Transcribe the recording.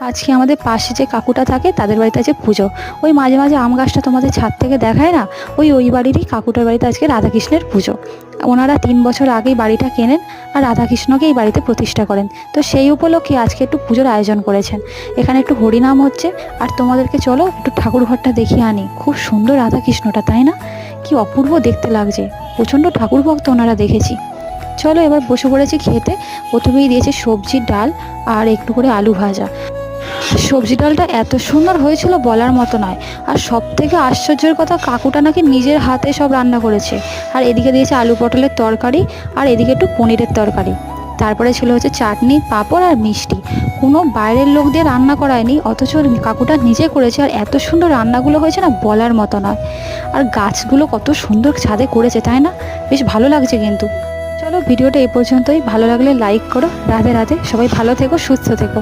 আজকে আমাদের পাশে যে কাকুটা থাকে তাদের বাড়িতে আছে পুজো। ওই মাঝে মাঝে আম গাছটা তোমাদের ছাদ থেকে দেখায় না, ওই বাড়িরই কাকুটার বাড়িতে আজকে রাধাকৃষ্ণের পুজো। ওনারা 3 বছর আগেই বাড়িটা কেনেন আর রাধাকৃষ্ণকে এই বাড়িতে প্রতিষ্ঠা করেন। তো সেই উপলক্ষে আজকে একটু পুজোর আয়োজন করেছেন। এখানে একটু হরিনাম হচ্ছে, আর তোমাদেরকে চলো একটু ঠাকুর ঘরটা দেখিয়ে আনি। খুব সুন্দর রাধাকৃষ্ণটা, তাই না? কি অপূর্ব দেখতে লাগছে। প্রচণ্ড ঠাকুর ভক্ত ওনারা দেখেছি। চলো এবার বসে পড়েছি খেতে। প্রথমেই দিয়েছে সবজি, ডাল আর একটু করে আলু ভাজা। সবজি ডালটা এত সুন্দর হয়েছিল বলার মতো নয়। আর সব থেকে আশ্চর্যের কথা, কাকুটা নাকি নিজের হাতে সব রান্না করেছে। আর এদিকে দিয়েছে আলু পটলের তরকারি, আর এদিকে একটু পনিরের তরকারি। তারপরে ছিল হচ্ছে চাটনি, পাঁপড় আর মিষ্টি। কোনো বাইরের লোক দিয়ে রান্না করায়নি, অথচ কাকুটা নিজে করেছে। আর এত সুন্দর রান্নাগুলো হয়েছে না, বলার মতো নয়। আর গাছগুলো কত সুন্দর ছাদে করেছে, তাই না? বেশ ভালো লাগছে কিন্তু। চলো ভিডিওটা এই পর্যন্তই। ভালো লাগলে লাইক করো। রাধে রাধে, সবাই ভালো থেকো, সুস্থ থেকো।